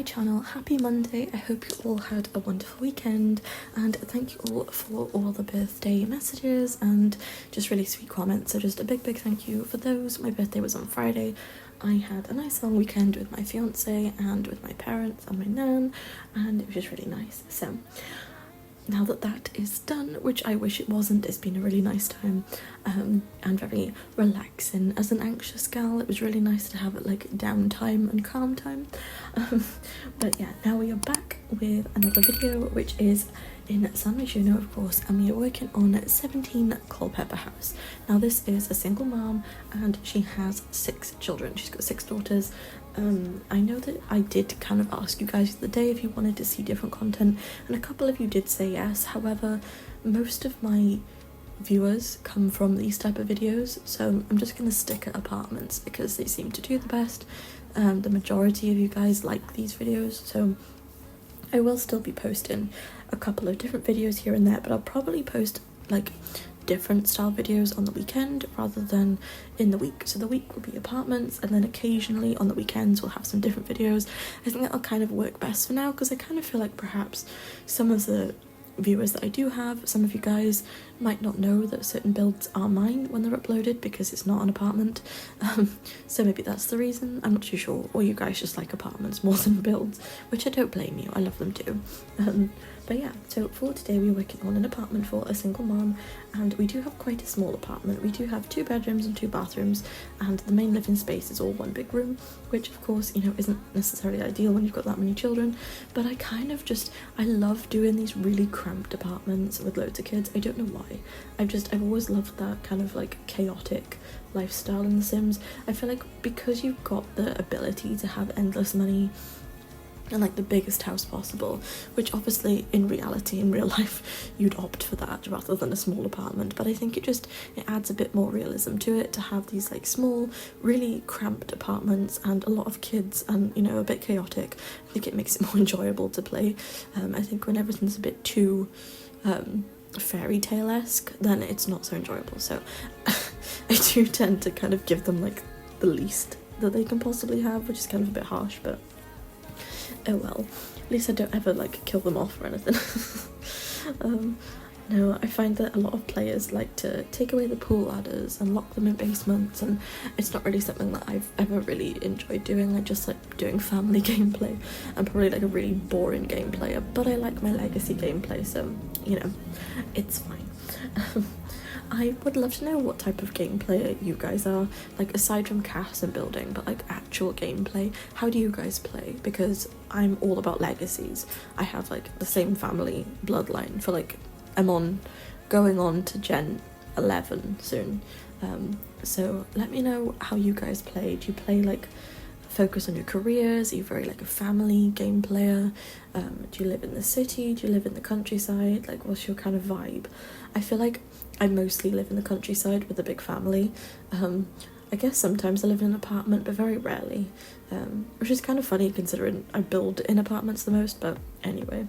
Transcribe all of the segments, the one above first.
channel. Happy Monday. I hope you all had a wonderful weekend, and thank you all for all the birthday messages and just really sweet comments. So just a big thank you for those. My birthday was on Friday. I had a nice long weekend with my fiance and with my parents and my nan, and it was just really nice. So now that is done, which I wish it wasn't, it's been a really nice time and very relaxing. As an anxious gal, it was really nice to have it like downtime and calm time. But yeah, now we are back with another video, which is in San Myshuno, of course, and we are working on 17 Culpeper House. Now this is a single mom and she has 6 children. She's got 6 daughters. I know that I did kind of ask you guys the other day if you wanted to see different content, and a couple of you did say yes. However, most of my viewers come from these type of videos, so I'm just going to stick at apartments because they seem to do the best. The majority of you guys like these videos, so I will still be posting a couple of different videos here and there, but I'll probably post like different style videos on the weekend rather than in the week. So the week will be apartments, and then occasionally on the weekends we'll have some different videos. I think that'll kind of work best for now, because I kind of feel like perhaps some of the viewers that I do have, some of you guys might not know that certain builds are mine when they're uploaded because it's not an apartment. So maybe that's the reason, I'm not too sure, or you guys just like apartments more than builds, which I don't blame you, I love them too. But yeah, so for today we're working on an apartment for a single mom, and we do have quite a small apartment. We do have 2 bedrooms and 2 bathrooms, and the main living space is all one big room, which of course, you know, isn't necessarily ideal when you've got that many children, but I kind of just, I love doing these really cramped apartments with loads of kids. I don't know why. I've always loved that kind of like chaotic lifestyle in The Sims. I feel like because you've got the ability to have endless money and like the biggest house possible, which obviously in reality, in real life, you'd opt for that rather than a small apartment, but I think it adds a bit more realism to it to have these like small, really cramped apartments and a lot of kids and, you know, a bit chaotic. I think it makes it more enjoyable to play. I think when everything's a bit too fairy tale-esque, then it's not so enjoyable. So I do tend to kind of give them like the least that they can possibly have, which is kind of a bit harsh, but oh well, at least I don't ever like kill them off or anything. No, I find that a lot of players like to take away the pool ladders and lock them in basements, and it's not really something that I've ever really enjoyed doing. I just like doing family gameplay. I'm probably like a really boring game player, but I like my legacy gameplay, so you know, it's fine. I would love to know what type of game player you guys are, like aside from cast and building, but like actual gameplay. How do you guys play? Because I'm all about legacies. I have like the same family bloodline for like, I'm going on to Gen 11 soon. So let me know how you guys play. Do you play like focus on your careers? Are you very like a family game player? Do you live in the city? Do you live in the countryside? Like what's your kind of vibe? I feel like I mostly live in the countryside with a big family. I guess sometimes I live in an apartment, but very rarely, which is kind of funny considering I build in apartments the most. But anyway,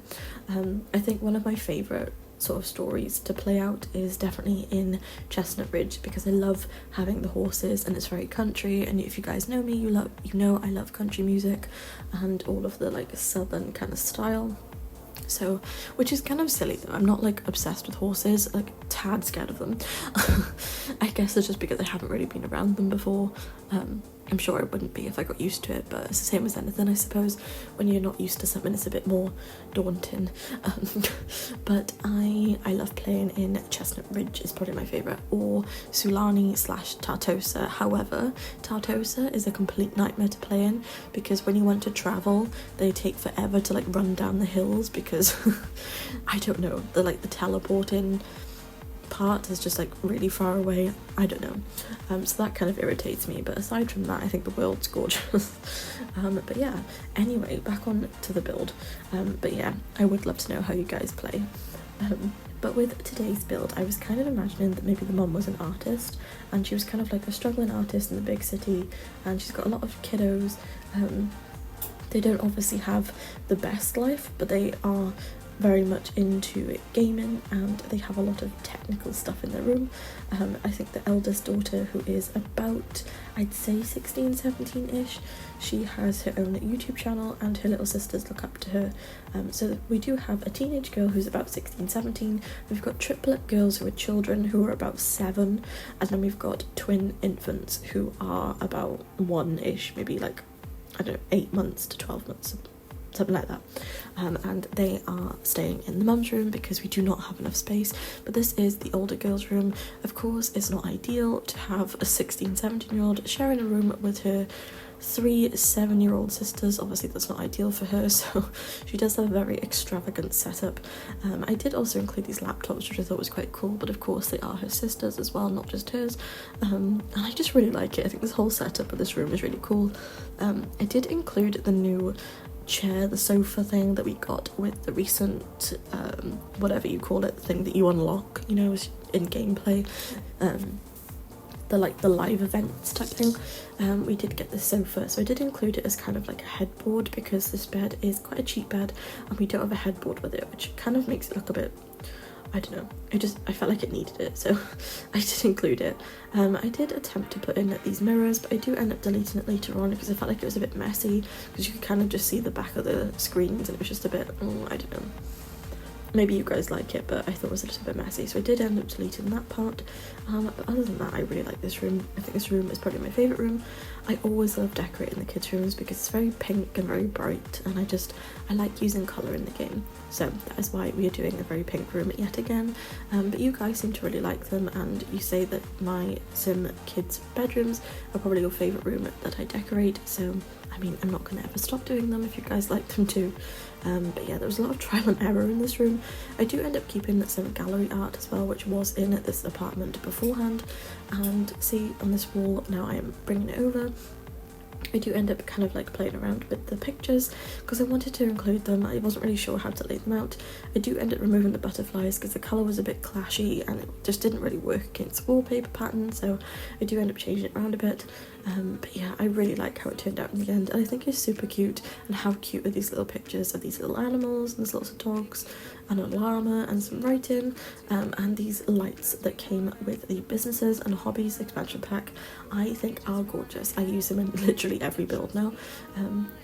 I think one of my favourite sort of stories to play out is definitely in Chestnut Ridge, because I love having the horses and it's very country, and if you guys know me, you know I love country music and all of the like southern kind of style. So, which is kind of silly though, I'm not like obsessed with horses, like tad scared of them. I guess it's just because I haven't really been around them before. I'm sure I wouldn't be if I got used to it, but it's the same as anything, I suppose. When you're not used to something, it's a bit more daunting. But I love playing in Chestnut Ridge, is probably my favourite, or Sulani/Tartosa. However, Tartosa is a complete nightmare to play in, because when you want to travel, they take forever to like run down the hills, because I don't know, the teleporting part is just like really far away. I don't know, so that kind of irritates me, but aside from that I think the world's gorgeous. But yeah, anyway, back on to the build. But yeah, I would love to know how you guys play. But with today's build, I was kind of imagining that maybe the mum was an artist, and she was kind of like a struggling artist in the big city, and she's got a lot of kiddos. They don't obviously have the best life, but they are very much into gaming, and they have a lot of technical stuff in their room. I think the eldest daughter, who is about, I'd say 16, 17-ish, she has her own YouTube channel and her little sisters look up to her. So we do have a teenage girl who's about 16, 17. We've got triplet girls who are children who are about 7, and then we've got twin infants who are about 1-ish, maybe like, I don't know, 8 months to 12 months, something like that. And they are staying in the mum's room because we do not have enough space. But this is the older girl's room. Of course, it's not ideal to have a 16, 17-year-old sharing a room with her 3 7-year-old sisters. Obviously that's not ideal for her, so she does have a very extravagant setup. I did also include these laptops, which I thought was quite cool, but of course they are her sisters as well, not just hers. And I just really like it. I think this whole setup of this room is really cool. I did include the new chair, the sofa thing that we got with the recent whatever you call it, thing that you unlock, you know, in gameplay, the live events type thing. We did get this sofa, so I did include it as kind of like a headboard because this bed is quite a cheap bed and we don't have a headboard with it, which kind of makes it look a bit, I don't know, I felt like it needed it, so I did include it. I did attempt to put in these mirrors, but I do end up deleting it later on because I felt like it was a bit messy, because you could kind of just see the back of the screens and it was just a bit, I don't know. Maybe you guys like it, but I thought it was a little bit messy, so I did end up deleting that part. But other than that, I really like this room. I think this room is probably my favourite room. I always love decorating the kids' rooms because it's very pink and very bright, and I like using colour in the game. So that is why we are doing a very pink room yet again. But you guys seem to really like them, and you say that my sim kids' bedrooms are probably your favourite room that I decorate, so I mean, I'm not going to ever stop doing them if you guys like them too. But yeah, there was a lot of trial and error in this room. I do end up keeping some gallery art as well, which was in this apartment beforehand. And see, on this wall, now I am bringing it over, I do end up kind of like playing around with the pictures because I wanted to include them. I wasn't really sure how to lay them out. I do end up removing the butterflies because the colour was a bit clashy and it just didn't really work against the wallpaper pattern, so I do end up changing it around a bit. But yeah, I really like how it turned out in the end, and I think it's super cute. And how cute are these little pictures of these little animals, and there's lots of dogs and a llama and some writing, and these lights that came with the businesses and hobbies expansion pack I think are gorgeous. I use them in literally every build now.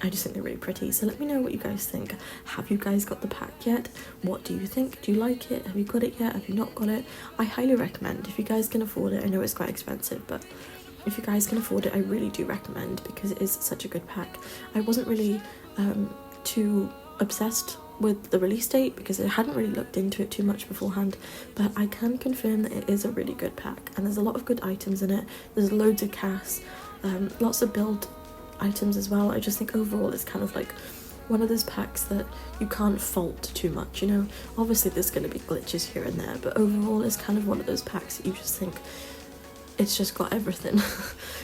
I just think they're really pretty, so let me know what you guys think. Have you guys got the pack yet? What do you think? Do you like it? Have you got it yet? Have you not got it? I highly recommend, if you guys can afford it. I know it's quite expensive, but if you guys can afford it, I really do recommend because it is such a good pack. I wasn't really too obsessed with the release date because I hadn't really looked into it too much beforehand, but I can confirm that it is a really good pack and there's a lot of good items in it. There's loads of casts, lots of build items as well. I just think overall it's kind of like one of those packs that you can't fault too much, you know. Obviously there's going to be glitches here and there, but overall it's kind of one of those packs that you just think it's just got everything.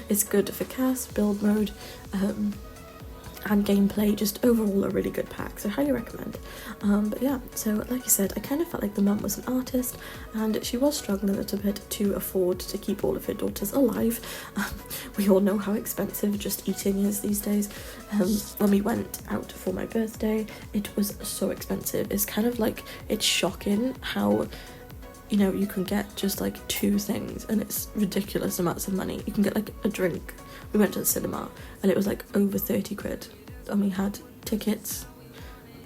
It's good for cast, build mode, and gameplay. Just overall a really good pack, so highly recommend. But yeah, so like I said, I kind of felt like the mum was an artist and she was struggling a little bit to afford to keep all of her daughters alive. We all know how expensive just eating is these days. When we went out for my birthday, it was so expensive. It's kind of like, it's shocking how, you know, you can get just like 2 things and it's ridiculous amounts of money. You can get like a drink. We went to the cinema and it was like over 30 quid. And we had tickets,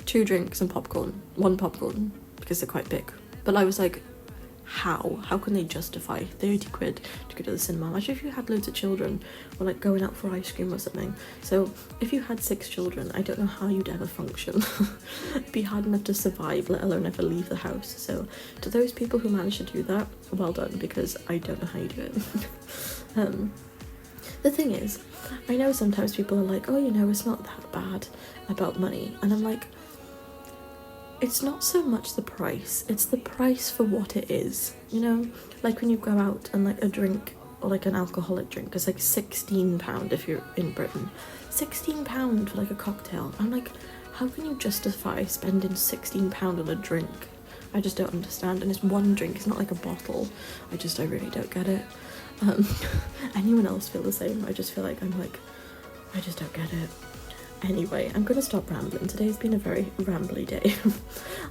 2 drinks and popcorn. 1 popcorn because they're quite big. But I was like, how? How can they justify 30 quid to go to the cinema? Imagine if you had loads of children or like going out for ice cream or something. So if you had 6 children, I don't know how you'd ever function. It'd be hard enough to survive, let alone ever leave the house. So to those people who manage to do that, well done, because I don't know how you do it. The thing is, I know sometimes people are like, oh, you know, it's not that bad about money. And I'm like, it's not so much the price, it's the price for what it is, you know? Like when you go out and like a drink, or like an alcoholic drink, is like £16 if you're in Britain. £16 for like a cocktail. I'm like, how can you justify spending £16 on a drink? I just don't understand. And it's 1 drink, it's not like a bottle. I really don't get it. Anyone else feel the same? I just feel like I just don't get it. Anyway, I'm gonna stop rambling. Today's been a very rambly day.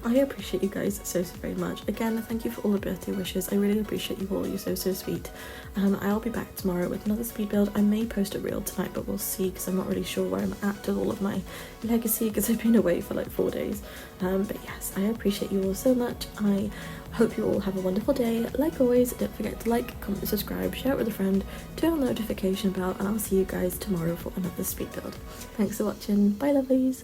I appreciate you guys so very much. Again, thank you for all the birthday wishes. I really appreciate you all. You're so sweet. I'll be back tomorrow with another speed build. I may post a reel tonight, but we'll see, because I'm not really sure where I'm at with all of my legacy, because I've been away for like 4 days. But yes, I appreciate you all so much. I hope you all have a wonderful day. Like always, don't forget to like, comment, subscribe, share it with a friend, turn on the notification bell, and I'll see you guys tomorrow for another speed build. Thanks for watching. Bye lovelies.